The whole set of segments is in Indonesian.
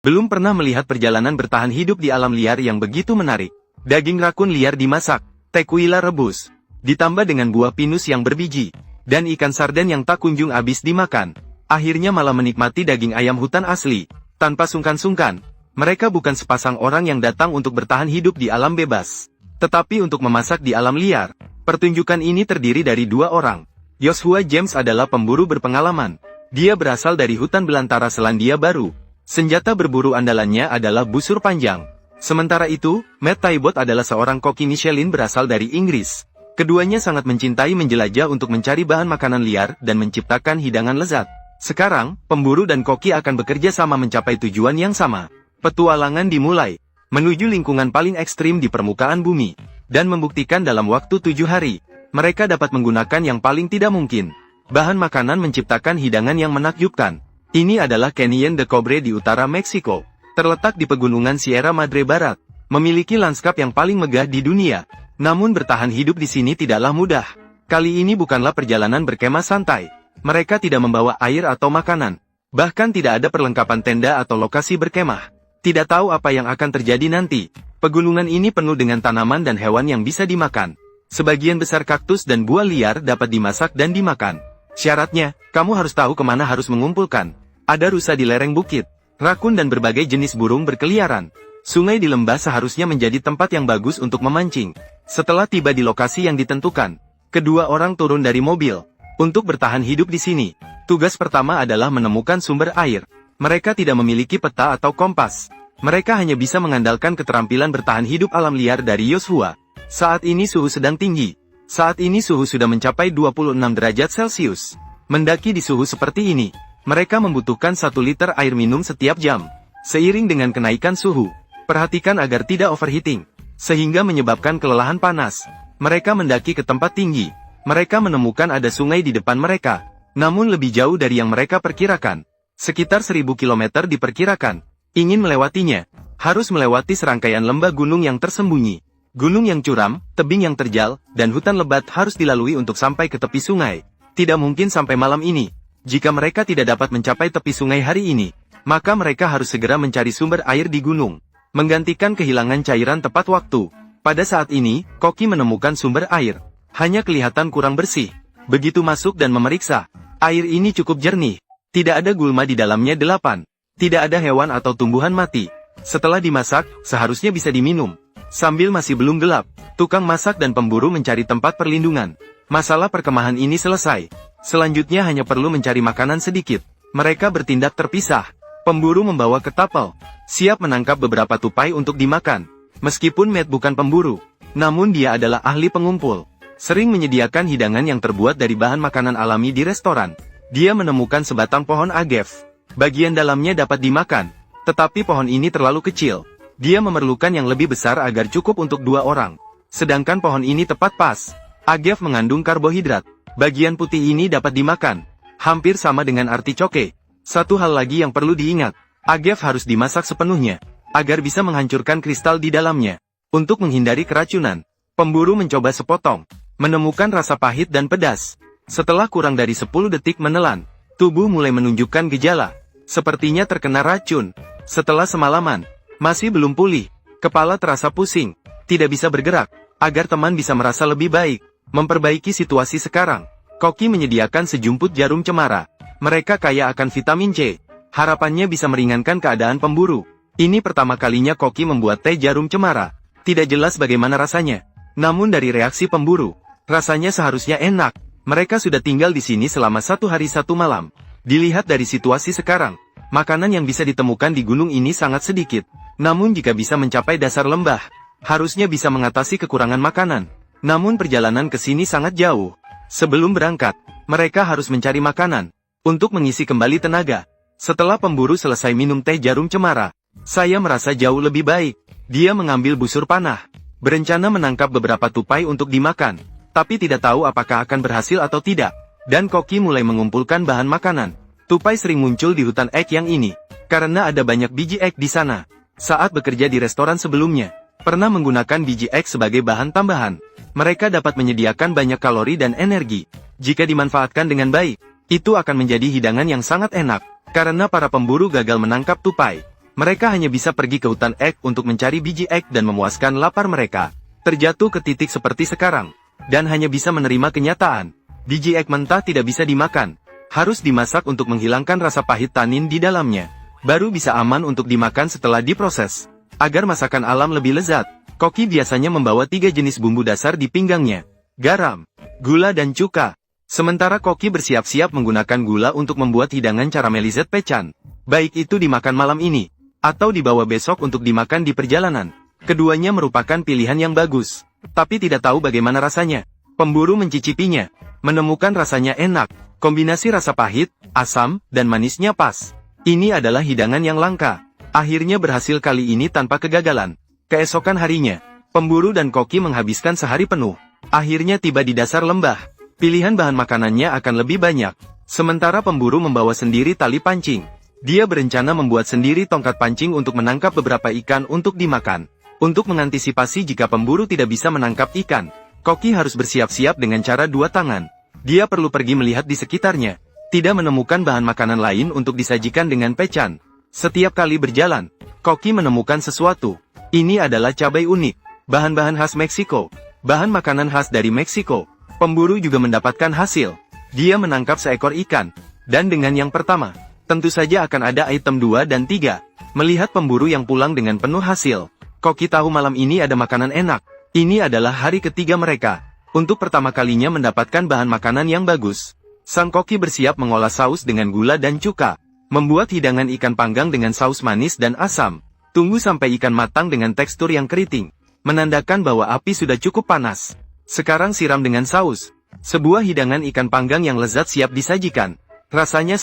Belum pernah melihat perjalanan bertahan hidup di alam liar yang begitu menarik. Daging rakun liar dimasak, tequila rebus, ditambah dengan buah pinus yang berbiji, dan ikan sarden yang tak kunjung habis dimakan. Akhirnya malah menikmati daging ayam hutan asli, tanpa sungkan-sungkan. Mereka bukan sepasang orang yang datang untuk bertahan hidup di alam bebas, tetapi untuk memasak di alam liar. Pertunjukan ini terdiri dari dua orang. Joshua James adalah pemburu berpengalaman. Dia berasal dari hutan belantara Selandia Baru. Senjata berburu andalannya adalah busur panjang. Sementara itu, Matt Taibot adalah seorang koki Michelin berasal dari Inggris. Keduanya sangat mencintai menjelajah untuk mencari bahan makanan liar dan menciptakan hidangan lezat. Sekarang, pemburu dan koki akan bekerja sama mencapai tujuan yang sama. Petualangan dimulai, menuju lingkungan paling ekstrim di permukaan bumi, dan membuktikan dalam waktu 7 hari, mereka dapat menggunakan yang paling tidak mungkin. Bahan makanan menciptakan hidangan yang menakjubkan. Ini adalah Canyon de Cobre di utara Meksiko, terletak di pegunungan Sierra Madre Barat, memiliki lanskap yang paling megah di dunia. Namun bertahan hidup di sini tidaklah mudah. Kali ini bukanlah perjalanan berkemah santai. Mereka tidak membawa air atau makanan. Bahkan tidak ada perlengkapan tenda atau lokasi berkemah. Tidak tahu apa yang akan terjadi nanti. Pegunungan ini penuh dengan tanaman dan hewan yang bisa dimakan. Sebagian besar kaktus dan buah liar dapat dimasak dan dimakan. Syaratnya, kamu harus tahu kemana harus mengumpulkan. Ada rusa di lereng bukit, rakun dan berbagai jenis burung berkeliaran. Sungai di lembah seharusnya menjadi tempat yang bagus untuk memancing. Setelah tiba di lokasi yang ditentukan, kedua orang turun dari mobil. Untuk bertahan hidup di sini, tugas pertama adalah menemukan sumber air. Mereka tidak memiliki peta atau kompas. Mereka hanya bisa mengandalkan keterampilan bertahan hidup alam liar dari Joshua. Saat ini suhu sedang tinggi. Saat ini suhu sudah mencapai 26 derajat Celcius. Mendaki di suhu seperti ini, mereka membutuhkan 1 liter air minum setiap jam. Seiring dengan kenaikan suhu, perhatikan agar tidak overheating, sehingga menyebabkan kelelahan panas. Mereka mendaki ke tempat tinggi. Mereka menemukan ada sungai di depan mereka, namun lebih jauh dari yang mereka perkirakan. Sekitar 1000 km diperkirakan. Ingin melewatinya, harus melewati serangkaian lembah gunung yang tersembunyi. Gunung yang curam, tebing yang terjal, dan hutan lebat harus dilalui untuk sampai ke tepi sungai. Tidak mungkin sampai malam ini. Jika mereka tidak dapat mencapai tepi sungai hari ini, maka mereka harus segera mencari sumber air di gunung, menggantikan kehilangan cairan tepat waktu. Pada saat ini, koki menemukan sumber air. Hanya kelihatan kurang bersih. Begitu masuk dan memeriksa, air ini cukup jernih. Tidak ada gulma di dalamnya. 8. Tidak ada hewan atau tumbuhan mati. Setelah dimasak, seharusnya bisa diminum. Sambil masih belum gelap, tukang masak dan pemburu mencari tempat perlindungan. Masalah perkemahan ini selesai. Selanjutnya hanya perlu mencari makanan sedikit. Mereka bertindak terpisah. Pemburu membawa ketapel, siap menangkap beberapa tupai untuk dimakan. Meskipun Matt bukan pemburu, namun dia adalah ahli pengumpul. Sering menyediakan hidangan yang terbuat dari bahan makanan alami di restoran. Dia menemukan sebatang pohon agave. Bagian dalamnya dapat dimakan, tetapi pohon ini terlalu kecil. Dia memerlukan yang lebih besar agar cukup untuk 2 orang. Sedangkan pohon ini tepat pas. Agave mengandung karbohidrat. Bagian putih ini dapat dimakan. Hampir sama dengan artichoke. Satu hal lagi yang perlu diingat. Agave harus dimasak sepenuhnya, agar bisa menghancurkan kristal di dalamnya. Untuk menghindari keracunan, pemburu mencoba sepotong. Menemukan rasa pahit dan pedas. Setelah kurang dari 10 detik menelan, tubuh mulai menunjukkan gejala. Sepertinya terkena racun. Setelah semalaman, masih belum pulih. Kepala terasa pusing. Tidak bisa bergerak. Agar teman bisa merasa lebih baik, memperbaiki situasi sekarang, koki menyediakan sejumput jarum cemara. Mereka kaya akan vitamin C. Harapannya bisa meringankan keadaan pemburu. Ini pertama kalinya koki membuat teh jarum cemara. Tidak jelas bagaimana rasanya. Namun dari reaksi pemburu, rasanya seharusnya enak. Mereka sudah tinggal di sini selama 1 hari 1 malam. Dilihat dari situasi sekarang, makanan yang bisa ditemukan di gunung ini sangat sedikit. Namun jika bisa mencapai dasar lembah, harusnya bisa mengatasi kekurangan makanan. Namun perjalanan ke sini sangat jauh. Sebelum berangkat, mereka harus mencari makanan untuk mengisi kembali tenaga. Setelah pemburu selesai minum teh jarum cemara, saya merasa jauh lebih baik. Dia mengambil busur panah, berencana menangkap beberapa tupai untuk dimakan, tapi tidak tahu apakah akan berhasil atau tidak. Dan koki mulai mengumpulkan bahan makanan. Tupai sering muncul di hutan ek yang ini, karena ada banyak biji ek di sana. Saat bekerja di restoran sebelumnya, pernah menggunakan biji ek sebagai bahan tambahan. Mereka dapat menyediakan banyak kalori dan energi. Jika dimanfaatkan dengan baik, itu akan menjadi hidangan yang sangat enak. Karena para pemburu gagal menangkap tupai, Mereka hanya bisa pergi ke hutan ek untuk mencari biji ek dan memuaskan lapar mereka. Terjatuh ke titik seperti sekarang, dan hanya bisa menerima kenyataan. Biji ek mentah tidak bisa dimakan. Harus dimasak untuk menghilangkan rasa pahit tanin di dalamnya. Baru bisa aman untuk dimakan setelah diproses. Agar masakan alam lebih lezat, Koki biasanya membawa 3 jenis bumbu dasar di pinggangnya. Garam, gula dan cuka. Sementara Koki bersiap-siap menggunakan gula untuk membuat hidangan caramelized pechan. Baik itu dimakan malam ini, atau dibawa besok untuk dimakan di perjalanan. Keduanya merupakan pilihan yang bagus. Tapi tidak tahu bagaimana rasanya. Pemburu mencicipinya. Menemukan rasanya enak. Kombinasi rasa pahit, asam, dan manisnya pas. Ini adalah hidangan yang langka. Akhirnya berhasil kali ini tanpa kegagalan. Keesokan harinya, pemburu dan Koki menghabiskan sehari penuh. Akhirnya tiba di dasar lembah. Pilihan bahan makanannya akan lebih banyak. Sementara pemburu membawa sendiri tali pancing. Dia berencana membuat sendiri tongkat pancing untuk menangkap beberapa ikan untuk dimakan. Untuk mengantisipasi jika pemburu tidak bisa menangkap ikan, Koki harus bersiap-siap dengan cara 2 tangan. Dia perlu pergi melihat di sekitarnya. Tidak menemukan bahan makanan lain untuk disajikan dengan pechan. Setiap kali berjalan, Koki menemukan sesuatu. Ini adalah cabai unik. Bahan-bahan khas Meksiko. Bahan makanan khas dari Meksiko. Pemburu juga mendapatkan hasil. Dia menangkap seekor ikan. Dan dengan yang pertama, tentu saja akan ada item 2 dan 3. Melihat pemburu yang pulang dengan penuh hasil, Koki tahu malam ini ada makanan enak. Ini adalah hari ketiga mereka. Untuk pertama kalinya mendapatkan bahan makanan yang bagus. Sang Koki bersiap mengolah saus dengan gula dan cuka. Membuat hidangan ikan panggang dengan saus manis dan asam. Tunggu sampai ikan matang dengan tekstur yang keriting. Menandakan bahwa api sudah cukup panas. Sekarang siram dengan saus. Sebuah hidangan ikan panggang yang lezat siap disajikan. Rasanya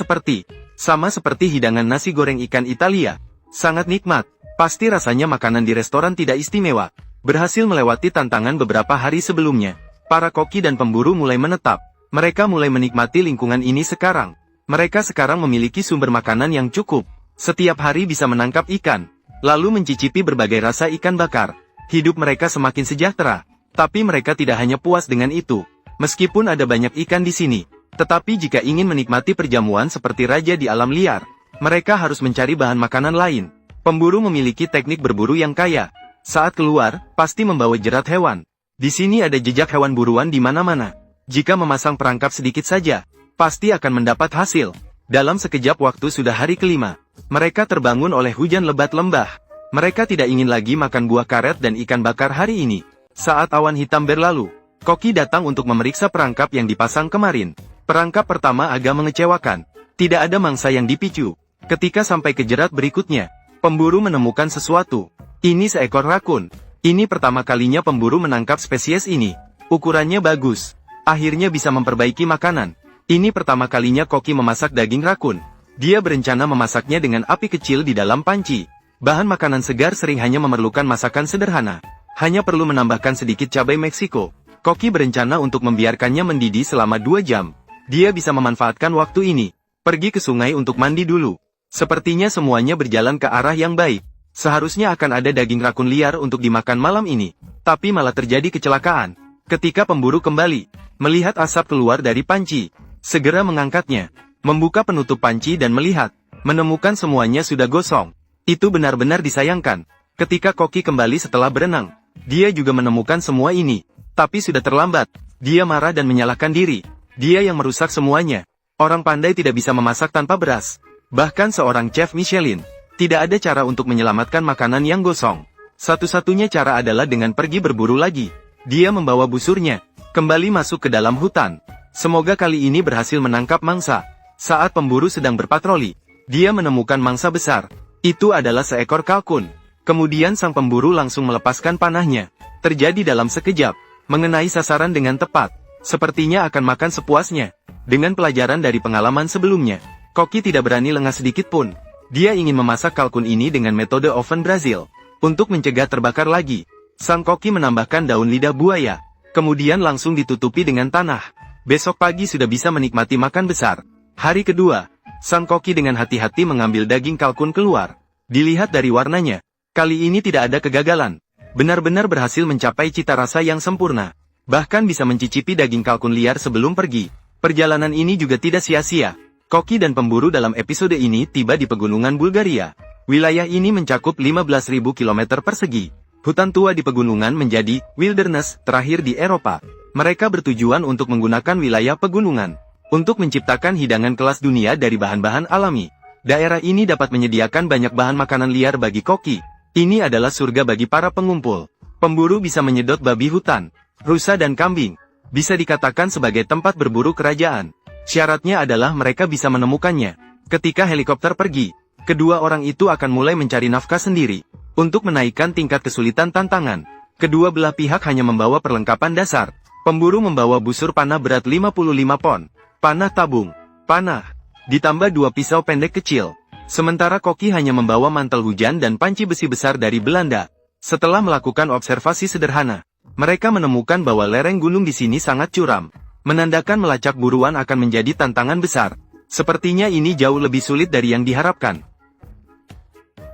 sama seperti hidangan nasi goreng ikan Italia. Sangat nikmat. Pasti rasanya makanan di restoran tidak istimewa. Berhasil melewati tantangan beberapa hari sebelumnya. Para koki dan pemburu mulai menetap. Mereka mulai menikmati lingkungan ini sekarang. Mereka sekarang memiliki sumber makanan yang cukup. Setiap hari bisa menangkap ikan. Lalu mencicipi berbagai rasa ikan bakar. Hidup mereka semakin sejahtera. Tapi mereka tidak hanya puas dengan itu. Meskipun ada banyak ikan di sini. Tetapi jika ingin menikmati perjamuan seperti raja di alam liar, mereka harus mencari bahan makanan lain. Pemburu memiliki teknik berburu yang kaya. Saat keluar, pasti membawa jerat hewan. Di sini ada jejak hewan buruan di mana-mana. Jika memasang perangkap sedikit saja, pasti akan mendapat hasil. Dalam sekejap waktu sudah hari kelima. Mereka terbangun oleh hujan lebat lembah. Mereka tidak ingin lagi makan buah karet dan ikan bakar hari ini. Saat awan hitam berlalu, Koki datang untuk memeriksa perangkap yang dipasang kemarin. Perangkap pertama agak mengecewakan. Tidak ada mangsa yang dipicu. Ketika sampai ke jerat berikutnya, pemburu menemukan sesuatu. Ini seekor rakun. Ini pertama kalinya pemburu menangkap spesies ini. Ukurannya bagus. Akhirnya bisa memperbaiki makanan. Ini pertama kalinya Koki memasak daging rakun. Dia berencana memasaknya dengan api kecil di dalam panci. Bahan makanan segar sering hanya memerlukan masakan sederhana. Hanya perlu menambahkan sedikit cabai Meksiko. Koki berencana untuk membiarkannya mendidih selama 2 jam. Dia bisa memanfaatkan waktu ini. Pergi ke sungai untuk mandi dulu. Sepertinya semuanya berjalan ke arah yang baik. Seharusnya akan ada daging rakun liar untuk dimakan malam ini. Tapi malah terjadi kecelakaan. Ketika pemburu kembali, melihat asap keluar dari panci. Segera mengangkatnya. Membuka penutup panci dan melihat. Menemukan semuanya sudah gosong. Itu benar-benar disayangkan. Ketika Koki kembali setelah berenang, dia juga menemukan semua ini. Tapi sudah terlambat. Dia marah dan menyalahkan diri. Dia yang merusak semuanya. Orang pandai tidak bisa memasak tanpa beras. Bahkan seorang chef Michelin, tidak ada cara untuk menyelamatkan makanan yang gosong. Satu-satunya cara adalah dengan pergi berburu lagi. Dia membawa busurnya, kembali masuk ke dalam hutan. Semoga kali ini berhasil menangkap mangsa. Saat pemburu sedang berpatroli, dia menemukan mangsa besar. Itu adalah seekor kalkun. Kemudian sang pemburu langsung melepaskan panahnya. Terjadi dalam sekejap, mengenai sasaran dengan tepat. Sepertinya akan makan sepuasnya. Dengan pelajaran dari pengalaman sebelumnya, Koki tidak berani lengah sedikit pun. Dia ingin memasak kalkun ini dengan metode oven Brazil. Untuk mencegah terbakar lagi, sang Koki menambahkan daun lidah buaya. Kemudian langsung ditutupi dengan tanah. Besok pagi sudah bisa menikmati makan besar. Hari kedua, sang Koki dengan hati-hati mengambil daging kalkun keluar. Dilihat dari warnanya, kali ini tidak ada kegagalan. Benar-benar berhasil mencapai cita rasa yang sempurna. Bahkan bisa mencicipi daging kalkun liar sebelum pergi. Perjalanan ini juga tidak sia-sia. Koki dan pemburu dalam episode ini tiba di pegunungan Bulgaria. Wilayah ini mencakup 15.000 km persegi. Hutan tua di pegunungan menjadi wilderness terakhir di Eropa. Mereka bertujuan untuk menggunakan wilayah pegunungan untuk menciptakan hidangan kelas dunia dari bahan-bahan alami. Daerah ini dapat menyediakan banyak bahan makanan liar bagi koki. Ini adalah surga bagi para pengumpul. Pemburu bisa menyedot babi hutan, rusa dan kambing. Bisa dikatakan sebagai tempat berburu kerajaan. Syaratnya adalah mereka bisa menemukannya. Ketika helikopter pergi, kedua orang itu akan mulai mencari nafkah sendiri. Untuk menaikkan tingkat kesulitan tantangan, kedua belah pihak hanya membawa perlengkapan dasar. Pemburu membawa busur panah berat 55 pon, panah tabung, panah, ditambah 2 pisau pendek kecil. Sementara koki hanya membawa mantel hujan dan panci besi besar dari Belanda. Setelah melakukan observasi sederhana, mereka menemukan bahwa lereng gunung di sini sangat curam. Menandakan melacak buruan akan menjadi tantangan besar. Sepertinya ini jauh lebih sulit dari yang diharapkan.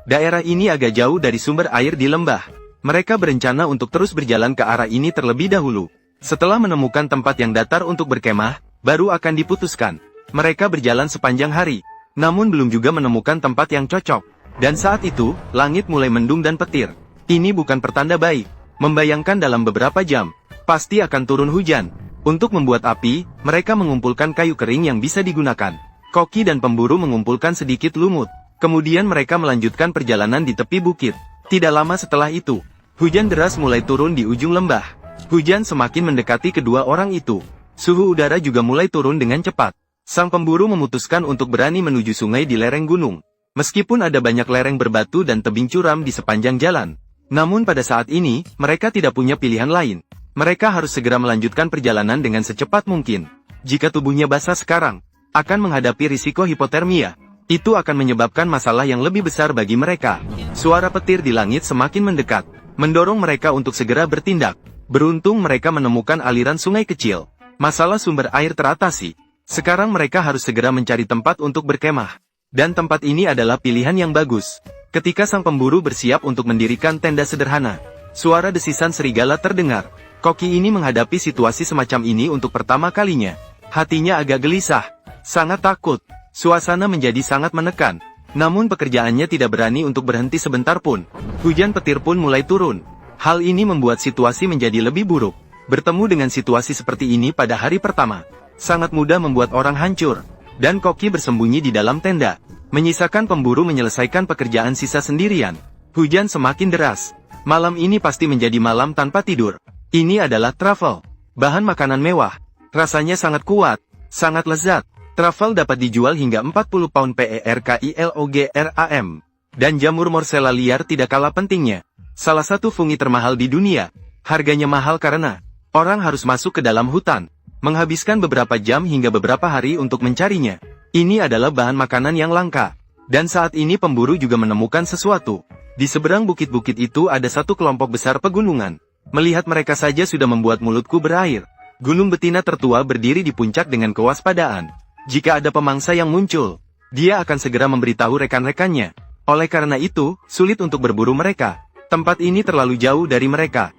Daerah ini agak jauh dari sumber air di lembah. Mereka berencana untuk terus berjalan ke arah ini terlebih dahulu. Setelah menemukan tempat yang datar untuk berkemah, baru akan diputuskan. Mereka berjalan sepanjang hari, namun belum juga menemukan tempat yang cocok. Dan saat itu, langit mulai mendung dan petir. Ini bukan pertanda baik. Membayangkan dalam beberapa jam, pasti akan turun hujan. Untuk membuat api, mereka mengumpulkan kayu kering yang bisa digunakan. Koki dan pemburu mengumpulkan sedikit lumut. Kemudian mereka melanjutkan perjalanan di tepi bukit. Tidak lama setelah itu, hujan deras mulai turun di ujung lembah. Hujan semakin mendekati kedua orang itu. Suhu udara juga mulai turun dengan cepat. Sang pemburu memutuskan untuk berani menuju sungai di lereng gunung. Meskipun ada banyak lereng berbatu dan tebing curam di sepanjang jalan. Namun pada saat ini, mereka tidak punya pilihan lain. Mereka harus segera melanjutkan perjalanan dengan secepat mungkin. Jika tubuhnya basah sekarang, akan menghadapi risiko hipotermia. Itu akan menyebabkan masalah yang lebih besar bagi mereka. Suara petir di langit semakin mendekat, mendorong mereka untuk segera bertindak. Beruntung mereka menemukan aliran sungai kecil. Masalah sumber air teratasi. Sekarang mereka harus segera mencari tempat untuk berkemah. Dan tempat ini adalah pilihan yang bagus. Ketika sang pemburu bersiap untuk mendirikan tenda sederhana, suara desisan serigala terdengar. Koki ini menghadapi situasi semacam ini untuk pertama kalinya. Hatinya agak gelisah, sangat takut. Suasana menjadi sangat menekan. Namun pekerjaannya tidak berani untuk berhenti sebentar pun. Hujan petir pun mulai turun. Hal ini membuat situasi menjadi lebih buruk. Bertemu dengan situasi seperti ini pada hari pertama, sangat mudah membuat orang hancur. Dan Koki bersembunyi di dalam tenda, menyisakan pemburu menyelesaikan pekerjaan sisa sendirian. Hujan semakin deras. Malam ini pasti menjadi malam tanpa tidur. Ini adalah truffle, bahan makanan mewah. Rasanya sangat kuat, sangat lezat. Truffle dapat dijual hingga 40 pound per kilogram. Dan jamur morsella liar tidak kalah pentingnya. Salah satu fungi termahal di dunia. Harganya mahal karena orang harus masuk ke dalam hutan, menghabiskan beberapa jam hingga beberapa hari untuk mencarinya. Ini adalah bahan makanan yang langka. Dan saat ini pemburu juga menemukan sesuatu. Di seberang bukit-bukit itu ada satu kelompok besar pegunungan. Melihat mereka saja sudah membuat mulutku berair. Gunung betina tertua berdiri di puncak dengan kewaspadaan. Jika ada pemangsa yang muncul, dia akan segera memberitahu rekan-rekannya. Oleh karena itu, sulit untuk berburu mereka. Tempat ini terlalu jauh dari mereka.